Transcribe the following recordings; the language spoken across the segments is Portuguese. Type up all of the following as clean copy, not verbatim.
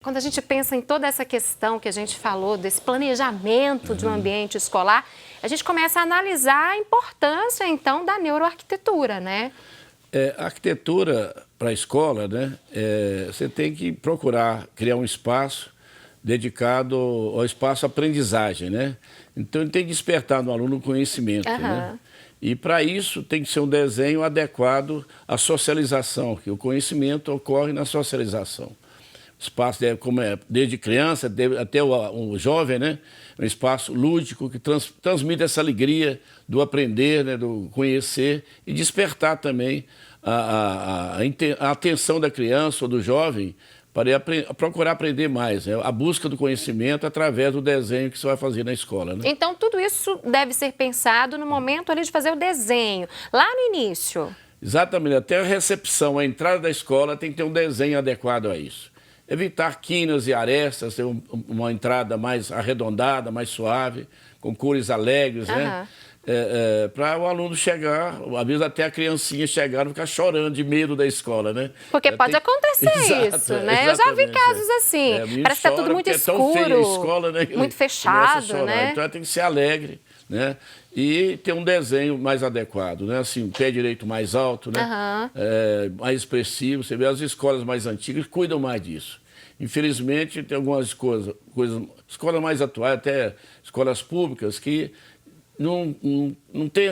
Quando a gente pensa em toda essa questão que a gente falou, desse planejamento de um ambiente escolar, a gente começa a analisar a importância, então, da neuroarquitetura, né? A arquitetura para a escola, né, você tem que procurar criar um espaço dedicado ao espaço aprendizagem, né? Então, ele tem que despertar no aluno o conhecimento, né? E, para isso, tem que ser um desenho adequado à socialização, que o conhecimento ocorre na socialização. O espaço deve, desde criança até o jovem, né? Um espaço lúdico que transmite essa alegria do aprender, né? Do conhecer e despertar também a atenção da criança ou do jovem para procurar aprender mais, né? A busca do conhecimento através do desenho que você vai fazer na escola, né? Então, tudo isso deve ser pensado no momento ali de fazer o desenho, lá no início. Exatamente. Até a recepção, a entrada da escola tem que ter um desenho adequado a isso. Evitar quinas e arestas, ter uma entrada mais arredondada, mais suave, com cores alegres, né? Para o aluno chegar, às vezes até a criancinha chegar e ficar chorando de medo da escola, né? Porque pode acontecer isso, né? Eu já vi casos assim, parece que está tudo muito escuro, é tão feia a escola, né? Muito fechado, né? Então tem que ser alegre, né? E ter um desenho mais adequado, né? Assim, um pé direito mais alto, né? Mais expressivo. Você vê as escolas mais antigas cuidam mais disso. Infelizmente, tem algumas coisas, escolas mais atuais, até escolas públicas, que não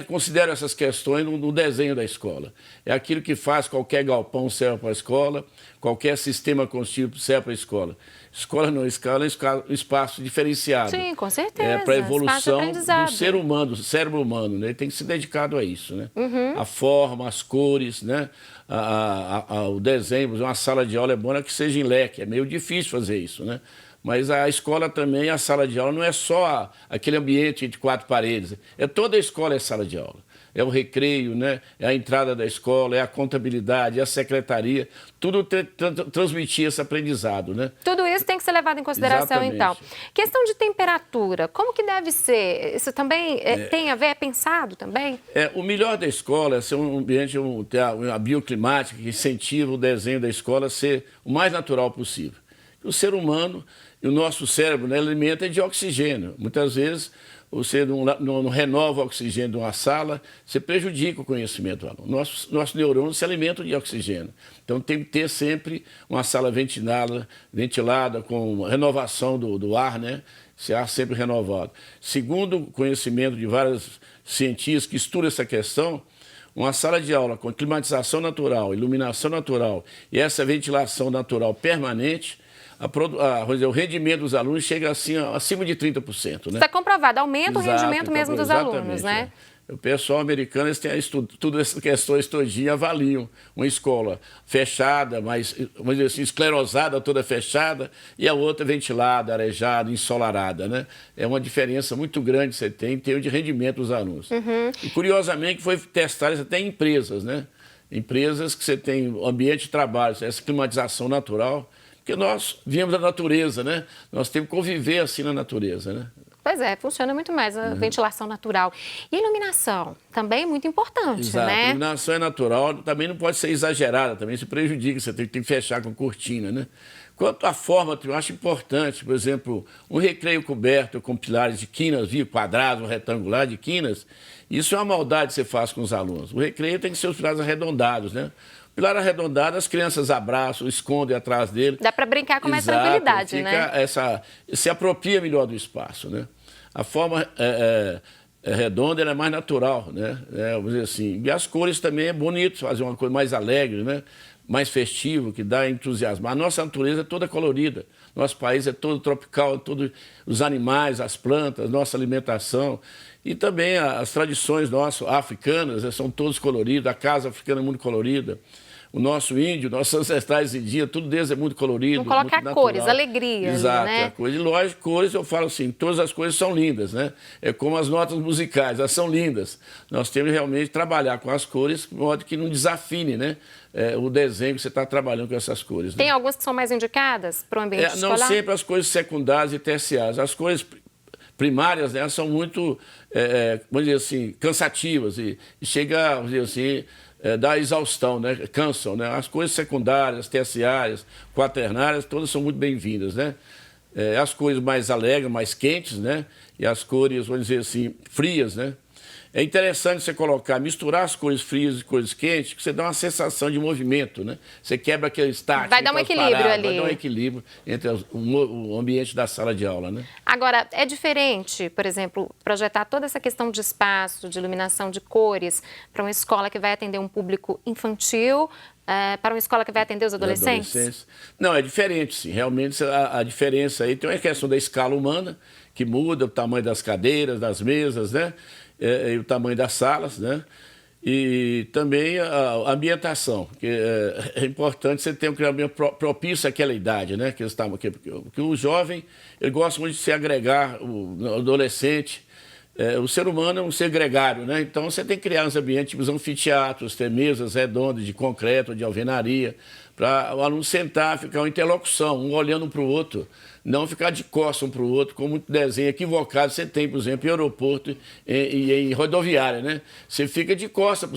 consideram essas questões no desenho da escola. É aquilo que faz qualquer galpão serve para a escola, qualquer sistema construtivo serve para a escola. Escola não, escola é um espaço diferenciado. Sim, com certeza. Para a evolução do ser humano, do cérebro humano, né? Ele tem que ser dedicado a isso, né? A forma, as cores, né? O desenho, uma sala de aula é bom que seja em leque, é meio difícil fazer isso, né? Mas a escola também, a sala de aula, não é só aquele ambiente de quatro paredes. Toda a escola é sala de aula. É o recreio, né? É a entrada da escola, é a contabilidade, é a secretaria. Tudo transmitir esse aprendizado, né? Tudo isso tem que ser levado em consideração, então. Questão de temperatura, como que deve ser? Isso também tem a ver, é pensado também? O melhor da escola é ser um ambiente, uma bioclimática que incentiva o desenho da escola a ser o mais natural possível. O ser humano e o nosso cérebro, né, alimenta de oxigênio. Muitas vezes você não renova o oxigênio de uma sala, você prejudica o conhecimento do aluno. Nossos neurônios se alimentam de oxigênio. Então tem que ter sempre uma sala ventilada com renovação do ar, né? Esse ar sempre renovado. Segundo o conhecimento de vários cientistas que estudam essa questão, uma sala de aula com climatização natural, iluminação natural e essa ventilação natural permanente, o rendimento dos alunos chega assim, acima de 30%. Né? Está comprovado, aumenta o rendimento mesmo dos alunos, né? O pessoal americano, eles têm tudo essas questões todinhas, avaliam uma escola fechada, mas, vamos dizer assim, esclerosada, toda fechada, e a outra ventilada, arejada, ensolarada, né? É uma diferença muito grande que você tem em termos de rendimento dos alunos. E, curiosamente, foi testado isso até em empresas, né? Empresas que você tem ambiente de trabalho, essa climatização natural, porque nós viemos da natureza, né? Nós temos que conviver assim na natureza, né? Pois é, funciona muito mais a ventilação natural. E iluminação, também muito importante, né? A iluminação é natural, também não pode ser exagerada, também se prejudica, você tem que fechar com cortina, né? Quanto à forma, eu acho importante, por exemplo, um recreio coberto com pilares de quinas, quadrado, retangular de quinas, isso é uma maldade que você faz com os alunos. O recreio tem que ser os pilares arredondados, né? Pilar arredondado, as crianças abraçam, escondem atrás dele. Dá para brincar com mais tranquilidade, né? Se apropria melhor do espaço, né? A forma redonda ela é mais natural, né? Vamos dizer assim. E as cores também é bonito, fazer uma coisa mais alegre, né? Mais festivo, que dá entusiasmo. A nossa natureza é toda colorida. Nosso país é todo tropical, todos os animais, as plantas, nossa alimentação. E também as tradições nossas africanas são todas coloridas. A casa africana é muito colorida. O nosso índio, nossos ancestrais indígenas, tudo deles é muito colorido. Vamos colocar cores, alegrias, exato, né? E lógico, cores, eu falo assim, todas as cores são lindas, né? É como as notas musicais, elas são lindas. Nós temos realmente que trabalhar com as cores, de modo que não desafine, né? O desenho que você está trabalhando com essas cores. Tem algumas que são mais indicadas para o ambiente escolar? Não sempre as cores secundárias e terciárias. As cores primárias, né, são muito, vamos dizer assim, cansativas e chega, vamos dizer assim, da exaustão, né? Cansam, né? As coisas secundárias, terciárias, quaternárias, todas são muito bem-vindas, né? As cores mais alegres, mais quentes, né? E as cores, vamos dizer assim, frias, né? É interessante você misturar as cores frias e cores quentes, que você dá uma sensação de movimento, né? Você quebra aquele estático. Vai dar um equilíbrio ali. Vai dar um equilíbrio entre o ambiente da sala de aula, né? Agora, é diferente, por exemplo, projetar toda essa questão de espaço, de iluminação, de cores, para uma escola que vai atender um público infantil, para uma escola que vai atender os adolescentes? Não, é diferente, sim. Realmente, a diferença aí tem uma questão da escala humana, que muda o tamanho das cadeiras, das mesas, né? E o tamanho das salas, né? E também a ambientação, que é importante você ter um ambiente propício àquela idade, né? Que o jovem, ele gosta muito de se agregar, o adolescente. O ser humano é um ser gregário, né? Então você tem que criar uns ambientes, tipo anfiteatros, ter mesas redondas de concreto, de alvenaria, para o aluno sentar, ficar uma interlocução, um olhando para o outro, não ficar de costas um para o outro, como muito desenho equivocado você tem, por exemplo, em aeroporto e em rodoviária, né? Você fica de costas para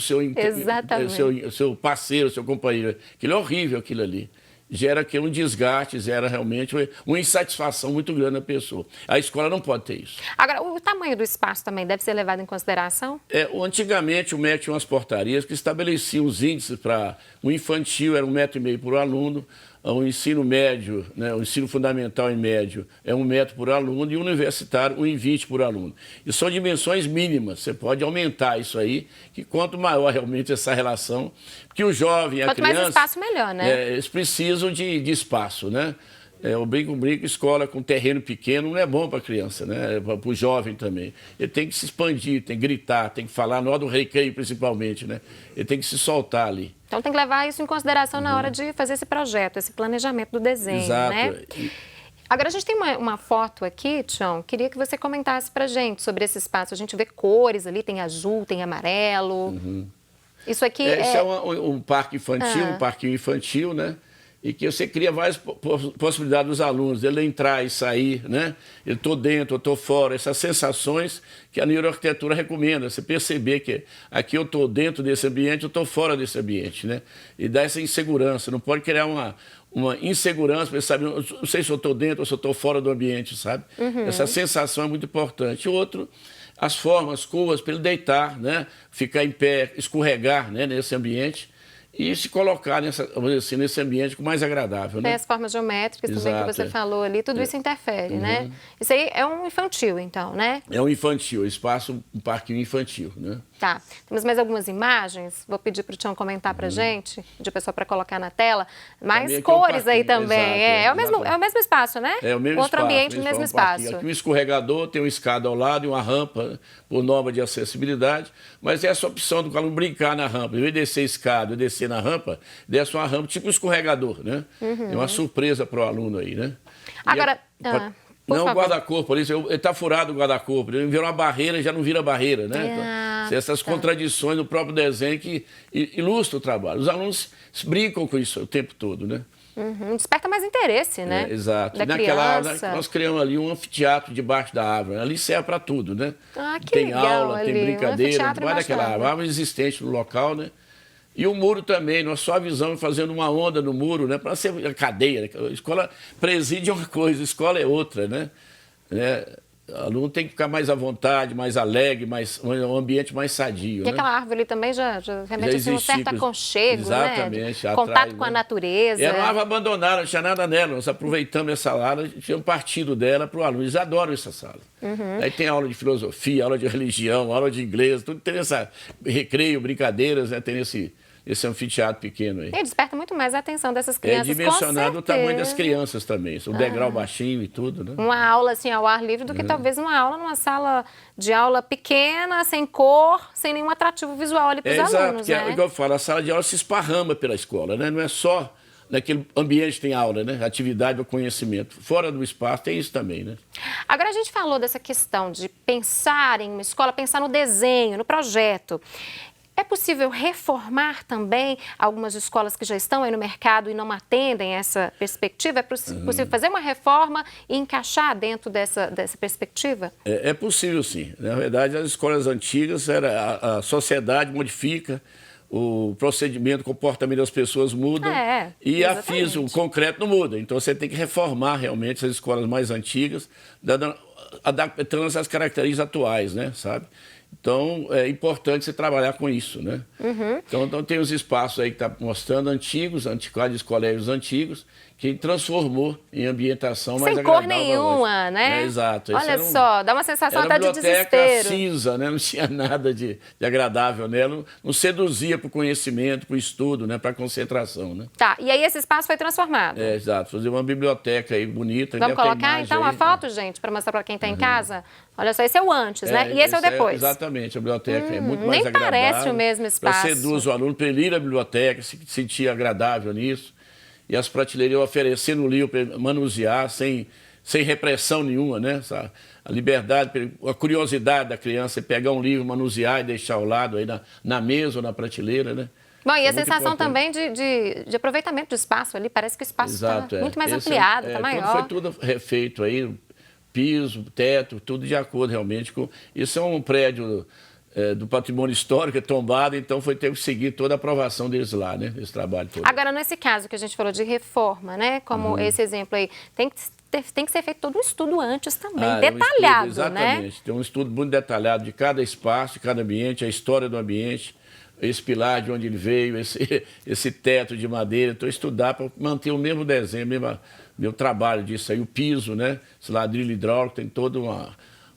o seu parceiro, seu companheiro. Aquilo é horrível, aquilo ali. Gera um desgaste, gera realmente uma insatisfação muito grande na pessoa. A escola não pode ter isso. Agora, o tamanho do espaço também deve ser levado em consideração? Antigamente, o MEC tinha umas portarias que estabeleciam os índices para o infantil, era 1,5 m por aluno, o ensino médio, né, o ensino fundamental e médio é 1 metro por aluno e o universitário 1,20 por aluno. E são dimensões mínimas, você pode aumentar isso aí, que quanto maior realmente essa relação, porque o jovem, a criança... Quanto mais espaço, melhor, né? Eles precisam de espaço, né? O brinco, escola com terreno pequeno não é bom para a criança, né? Para o jovem também. Ele tem que se expandir, tem que gritar, tem que falar, na hora do recreio principalmente, né? Ele tem que se soltar ali. Então tem que levar isso em consideração na hora de fazer esse projeto, esse planejamento do desenho, exato, né? Agora a gente tem uma foto aqui, Tião, queria que você comentasse pra gente sobre esse espaço. A gente vê cores ali, tem azul, tem amarelo. Isso aqui Esse é um parque infantil, um parquinho infantil, né? E que você cria várias possibilidades dos alunos, ele entrar e sair, né? Eu estou dentro, eu estou fora, essas sensações que a neuroarquitetura recomenda, você perceber que aqui eu estou dentro desse ambiente, eu estou fora desse ambiente, né? E dá essa insegurança, não pode criar uma insegurança, para saber, não sei se eu estou dentro ou se eu estou fora do ambiente, sabe? Essa sensação é muito importante. O outro, as formas, cores, para ele deitar, né? Ficar em pé, escorregar, né? Nesse ambiente. E se colocar nesse ambiente mais agradável. Tem né? as formas geométricas também que você falou ali, tudo isso interfere, né? Isso aí é um infantil, então, né? É um infantil, espaço, um parquinho infantil, né? Tá. Temos mais algumas imagens, vou pedir para o Tião comentar para a gente, pedir pessoal para colocar na tela. Mais cores aí também. Exato, é o mesmo espaço, né? É o mesmo Outro espaço, ambiente no mesmo espaço. Aqui um escorregador, tem uma escada ao lado e uma rampa por norma de acessibilidade, mas essa opção do aluno brincar na rampa, em vez de descer a escada e descer na rampa, desce uma rampa tipo um escorregador, né? É uma surpresa para o aluno aí, né? Agora... Não, o guarda-corpo, ele está furado o guarda-corpo, ele virou uma barreira e já não vira barreira, né? Então, essas contradições no próprio desenho que ilustram o trabalho. Os alunos brincam com isso o tempo todo, né? Desperta mais interesse, né? Exato. Nós criamos ali um anfiteatro debaixo da árvore. Ali serve para tudo, né? Que tem legal, aula, ali. tem brincadeira, debaixo daquela árvore existente no local, né? E o muro também, nós só avisamos fazendo uma onda no muro, né? Para ser a cadeia. Né? A escola preside uma coisa, a escola é outra, né? O aluno tem que ficar mais à vontade, mais alegre, um ambiente mais sadio. E aquela árvore ali também já remete a um certo aconchego, exatamente, né? Contato com a natureza. Era uma árvore abandonada, não tinha nada nela. Nós aproveitamos essa sala, tínhamos partido dela para o aluno. Eles adoram essa sala. Aí tem aula de filosofia, aula de religião, aula de inglês, tudo tem essa recreio, brincadeiras, né? Tem esse anfiteatro pequeno aí. E desperta muito mais a atenção dessas crianças. É dimensionado o tamanho das crianças também, o degrau baixinho e tudo, né? Uma aula assim ao ar livre do que talvez uma aula numa sala de aula pequena, sem cor, sem nenhum atrativo visual ali para os alunos, né? É igual eu falo, a sala de aula se esparrama pela escola, né? Não é só naquele ambiente que tem aula, né? Atividade ou conhecimento. Fora do espaço tem isso também, né? Agora a gente falou dessa questão de pensar em uma escola, pensar no desenho, no projeto. É possível reformar também algumas escolas que já estão aí no mercado e não atendem essa perspectiva? É possível fazer uma reforma e encaixar dentro dessa perspectiva? É possível, sim. Na verdade, as escolas antigas, a sociedade modifica, o procedimento, o comportamento das pessoas mudam e a física, o concreto não muda. Então você tem que reformar realmente as escolas mais antigas, adaptando essas características atuais, né, sabe? Então, é importante você trabalhar com isso, né? Então tem os espaços aí que está mostrando antigos, antiquários, colégios antigos, que transformou em ambientação mais agradável. Sem cor nenhuma, né? Exato. Olha só, dá uma sensação até de desespero. Era biblioteca cinza, né? Não tinha nada de agradável nela, não seduzia para o conhecimento, para o estudo, né? Para a concentração, né? Tá, e aí esse espaço foi transformado. Exato, fazer uma biblioteca aí bonita. Vamos colocar então a foto, gente, para mostrar para quem está em casa? Olha só, esse é o antes, né? E esse é o depois. Exatamente, a biblioteca é muito mais agradável. Nem parece o mesmo espaço. Seduz o aluno para ele ir à biblioteca, se sentir agradável nisso. E as prateleiras oferecendo o livro para ele manusear sem repressão nenhuma, né? A liberdade, a curiosidade da criança é pegar um livro, manusear e deixar ao lado aí na mesa ou na prateleira, né? Bom, e a sensação também de aproveitamento do espaço ali, parece que o espaço está muito mais ampliado, está maior. Foi tudo refeito aí, piso, teto, tudo de acordo realmente com... Isso é um prédio do patrimônio histórico, é tombado, então ter que seguir toda a aprovação deles lá, né? Esse trabalho todo. Agora, nesse caso que a gente falou de reforma, né? Como esse exemplo aí, tem que ser feito todo um estudo antes também, detalhado, exatamente. né? Tem um estudo muito detalhado de cada espaço, de cada ambiente, a história do ambiente, esse pilar de onde ele veio, esse teto de madeira. Então, estudar para manter o mesmo desenho, meu trabalho disso aí, o piso, né? Esse ladrilho hidráulico, tem todo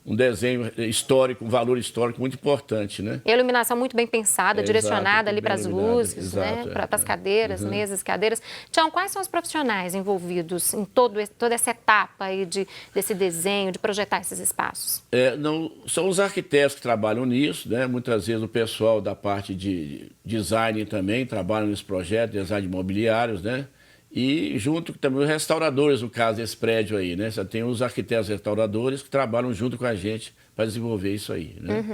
um desenho histórico, um valor histórico muito importante, né? E a iluminação muito bem pensada, direcionada ali para as luzes, né? Para as cadeiras, mesas, cadeiras. Tião, quais são os profissionais envolvidos em toda essa etapa aí desse desenho, de projetar esses espaços? São os arquitetos que trabalham nisso, né? Muitas vezes o pessoal da parte de design também trabalha nesse projeto, design de imobiliários, né? E junto também os restauradores, no caso desse prédio aí, né? Você tem os arquitetos restauradores que trabalham junto com a gente para desenvolver isso aí, né?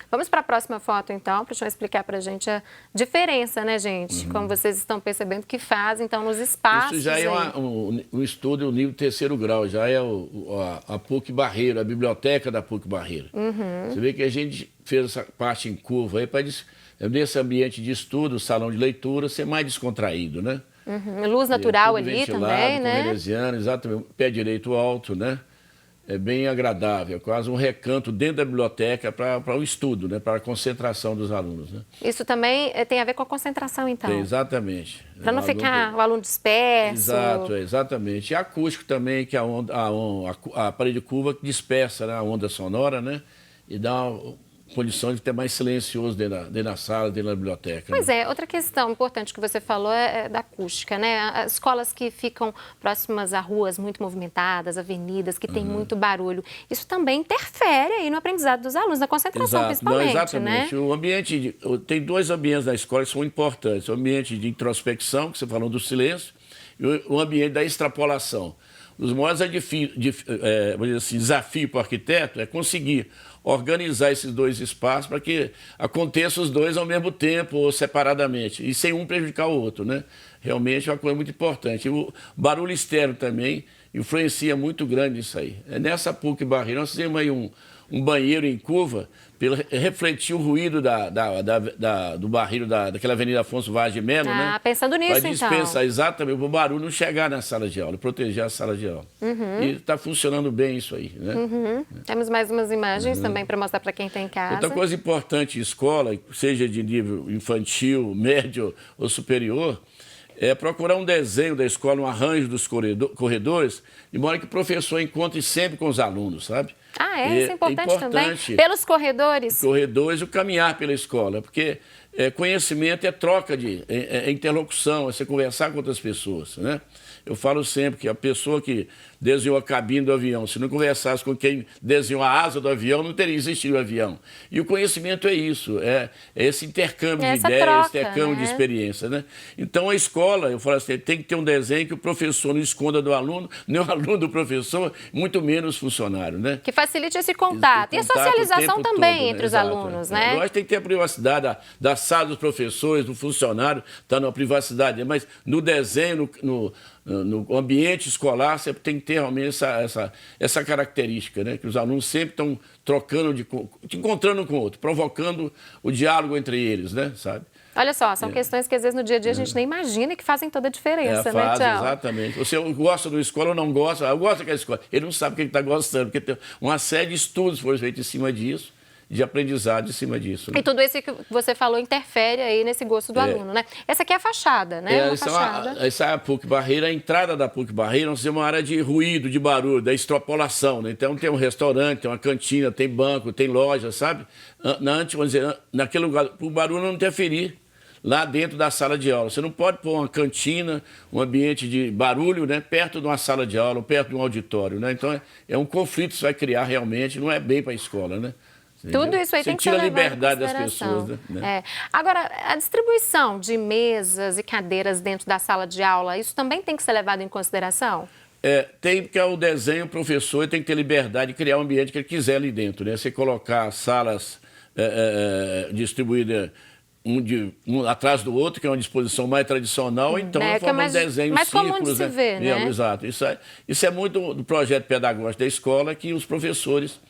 Vamos para a próxima foto, então, para o senhor explicar para a gente a diferença, né, gente? Como vocês estão percebendo que faz, então, nos espaços. Isso já é um estudo, o nível 3º grau, já é a PUC Barreiro, a biblioteca da PUC Barreiro. Você vê que a gente fez essa parte em curva aí para, nesse ambiente de estudo, o salão de leitura, ser mais descontraído, né? Luz natural ali também, né? Veneziano, exatamente. Pé direito alto, né? É bem agradável, é quase um recanto dentro da biblioteca para o estudo, né? Para a concentração dos alunos, né? Isso também tem a ver com a concentração, então? Tem, exatamente. Para não ficar o aluno disperso. Exato, exatamente. E acústico também, que é a parede curva que dispersa, né? A onda sonora, né? E dá condição de ter mais silencioso dentro da sala, dentro da biblioteca. Pois é, outra questão importante que você falou é da acústica, né? As escolas que ficam próximas a ruas muito movimentadas, avenidas, que tem muito barulho, isso também interfere aí no aprendizado dos alunos, na concentração, principalmente, não, exatamente. Né? O ambiente, tem 2 ambientes na escola que são importantes, o ambiente de introspecção, que você falou do silêncio, e o ambiente da extrapolação. Os maiores desafios para o arquiteto é conseguir organizar esses 2 espaços para que aconteçam os 2 ao mesmo tempo ou separadamente, e sem um prejudicar o outro, né? Realmente é uma coisa muito importante. O barulho externo também influencia muito grande isso aí. Nessa PUC Barreiro, nós fizemos aí um banheiro em curva, para refletir o ruído do barreiro daquela Avenida Afonso Vaz de Melo, né? Pensando nisso, para dispensar, exatamente, para o barulho não chegar na sala de aula, proteger a sala de aula. E está funcionando bem isso aí, né? Temos mais umas imagens também para mostrar para quem está em casa. Outra coisa importante em escola, seja de nível infantil, médio ou superior, é procurar um desenho da escola, um arranjo dos corredores, de modo que o professor encontre sempre com os alunos, sabe? Isso é importante também? Pelos corredores? Corredores, o caminhar pela escola, porque conhecimento é troca é interlocução, é você conversar com outras pessoas, né? Eu falo sempre que a pessoa que desenhou a cabine do avião, se não conversasse com quem desenhou a asa do avião, não teria existido o avião. E o conhecimento é isso, é esse intercâmbio de ideias, troca, intercâmbio de experiência, né? Então a escola, eu falo assim, tem que ter um desenho que o professor não esconda do aluno, nem o aluno do professor, muito menos funcionário, né? Que facilite esse contato. E a socialização também todo, entre os alunos, né? Eu acho que tem que ter a privacidade da sala dos professores, do funcionário, está na privacidade, mas no desenho, no ambiente escolar, você tem que ter realmente essa característica, né? Que os alunos sempre estão trocando, encontrando um com o outro, provocando o diálogo entre eles, né? Sabe? Olha só, são questões que às vezes no dia a dia a gente nem imagina e que fazem toda a diferença, né, faz, Tchau? exatamente. Você gosta da escola ou não gosta? Eu gosto daquela escola. Ele não sabe o que ele está gostando, porque tem uma série de estudos foram feitos em cima disso, de aprendizado em cima disso. Né? E tudo isso que você falou interfere aí nesse gosto do aluno, né? Essa aqui é a fachada, né? Essa é a PUC Barreira. A entrada da PUC Barreira, nós temos uma área de ruído, de barulho, da extrapolação. Né? Então tem um restaurante, tem uma cantina, tem banco, tem loja, sabe? Vamos dizer, naquele lugar, para o barulho não interferir lá dentro da sala de aula. Você não pode pôr uma cantina, um ambiente de barulho, né, perto de uma sala de aula, ou perto de um auditório. Né? Então é um conflito que você vai criar realmente, não é bem para a escola, né? Tudo isso aí tem que ser levado em consideração. Tira a liberdade das pessoas, né? Agora, a distribuição de mesas e cadeiras dentro da sala de aula, isso também tem que ser levado em consideração? Tem, porque o desenho, o professor tem que ter liberdade de criar o ambiente que ele quiser ali dentro, né? Você colocar salas distribuídas um atrás do outro, que é uma disposição mais tradicional, então forma um desenho mais círculos, comum de se ver, né? Exato. Isso é muito do projeto pedagógico da escola que os professores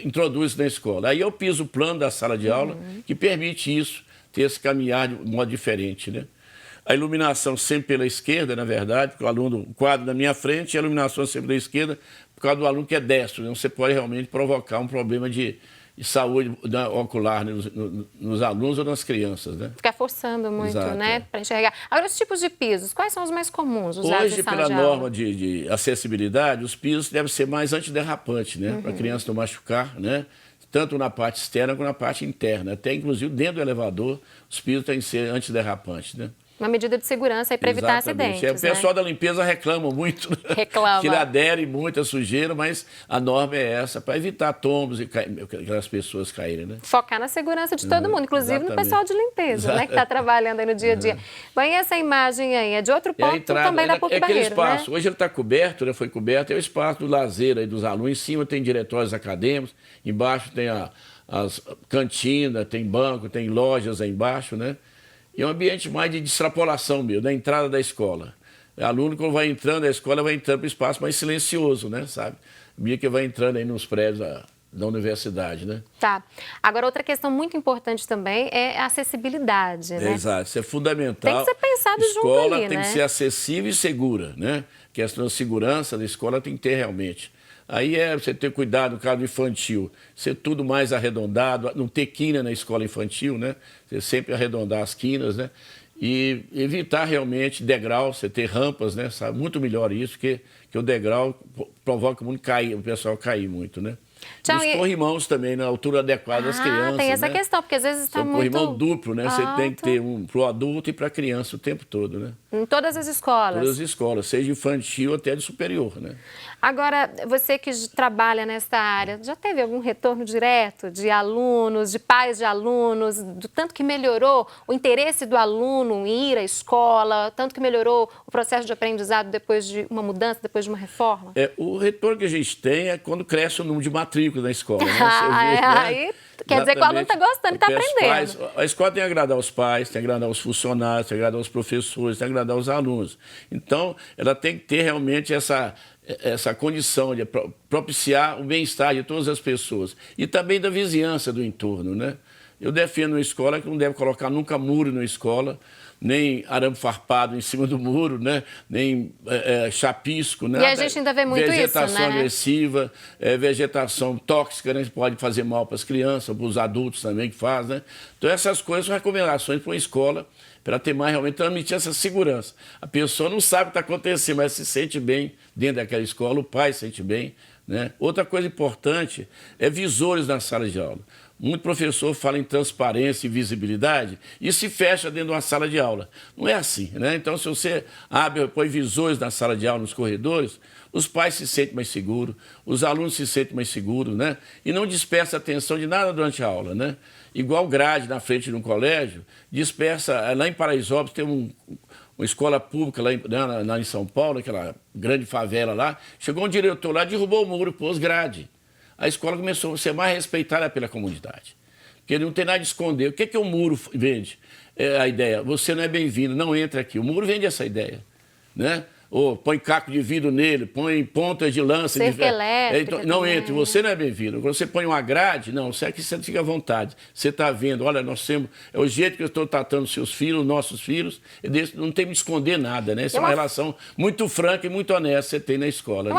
introduzem na escola. Aí eu piso o plano da sala de aula que permite isso, ter esse caminhar de um modo diferente, né? A iluminação sempre pela esquerda, na verdade, porque o quadro na minha frente, e a iluminação sempre da esquerda, por causa do aluno que é destro. Né? Você pode realmente provocar um problema de saúde ocular, né, nos alunos ou nas crianças. Né? Ficar forçando muito, Exato, né, para enxergar. Agora, os tipos de pisos, quais são os mais comuns usados hoje, em sala pela de norma aula? de acessibilidade, os pisos devem ser mais antiderrapantes, né, para a criança não machucar, né, tanto na parte externa como na parte interna. Até, inclusive, dentro do elevador, os pisos têm que ser antiderrapantes, né? Uma medida de segurança aí para evitar acidentes. O pessoal da limpeza reclama muito, né? Reclama. Que ele adere muito à sujeira, mas a norma é essa, para evitar tombos e aquelas pessoas caírem, né? Focar na segurança de todo mundo, inclusive no pessoal de limpeza, né? Que está trabalhando aí no dia a dia. Bom, e essa imagem aí é de outro ponto também da PUC Barreira, espaço, né? hoje ele está coberto, né? Foi coberto, é o espaço do lazer aí dos alunos. Em cima tem diretórios acadêmicos, embaixo tem as cantinas, tem banco, tem lojas aí embaixo, né? E é um ambiente mais de extrapolação mesmo, da entrada da escola. O aluno, quando vai entrando na escola, vai entrando para o espaço mais silencioso, né, sabe? O que vai entrando aí nos prédios da universidade, né? Tá. Agora, outra questão muito importante também é a acessibilidade, né? Exato, isso é fundamental. Tem que ser pensado junto ali, né? A escola tem que ser acessível e segura, né? A questão da segurança da escola tem que ter realmente. Aí você ter cuidado no caso infantil, ser tudo mais arredondado, não ter quina na escola infantil, né? Você sempre arredondar as quinas, né? E evitar realmente degrau, você ter rampas, né? Sabe? Muito melhor isso, que o degrau provoca muito cair, o pessoal cair muito, né? Tchau, os corrimãos também, na altura adequada das crianças. Tem essa né? questão, porque às vezes está muito... corrimão duplo, né? Você tem que ter um para o adulto e para a criança o tempo todo, né? Em todas as escolas? Todas as escolas, seja infantil até de superior, né? Agora, você que trabalha nessa área, já teve algum retorno direto de alunos, de pais de alunos, do tanto que melhorou o interesse do aluno em ir à escola, tanto que melhorou o processo de aprendizado depois de uma mudança, depois de uma reforma? O retorno que a gente tem é quando cresce o número de matrículas na escola. Né? Aí quer dizer que o aluno está gostando e está aprendendo. A escola tem que agradar os pais, tem que agradar os funcionários, tem que agradar os professores, tem que agradar os alunos. Então, ela tem que ter realmente essa condição de propiciar o bem-estar de todas as pessoas e também da vizinhança do entorno, né? Eu defendo uma escola que não deve colocar nunca muro na escola, nem arame farpado em cima do muro, né? Nem chapisco. Né? E a gente ainda vê muito isso, né? Vegetação agressiva, vegetação tóxica, né? Pode fazer mal para as crianças, para os adultos também que faz, né? Então essas coisas são recomendações para uma escola, para ter mais realmente transmitir essa segurança. A pessoa não sabe o que está acontecendo, mas se sente bem dentro daquela escola, o pai se sente bem, né? Outra coisa importante é visores na sala de aula. Muito professor fala em transparência e visibilidade e se fecha dentro de uma sala de aula. Não é assim, né? Então, se você põe visores na sala de aula, nos corredores, os pais se sentem mais seguros, os alunos se sentem mais seguros, né? E não dispersa atenção de nada durante a aula, né? Igual grade na frente de um colégio, dispersa... Lá em Paraisópolis tem uma escola pública lá em São Paulo, aquela grande favela lá, chegou um diretor lá, derrubou o muro, pôs grade. A escola começou a ser mais respeitada pela comunidade. Porque ele não tem nada de esconder. O que o muro vende? A ideia, você não é bem-vindo, não entra aqui. O muro vende essa ideia, né? ou põe caco de vidro nele, põe pontas de lança. Cerca elétrica então, não também. entre, você não é bem-vindo. Quando você põe uma grade, não, você aqui você fica à vontade. Você está vendo, olha, nós temos, é o jeito que eu estou tratando seus filhos, nossos filhos, não tem que esconder nada, né? Essa é uma relação muito franca e muito honesta que você tem na escola. Né?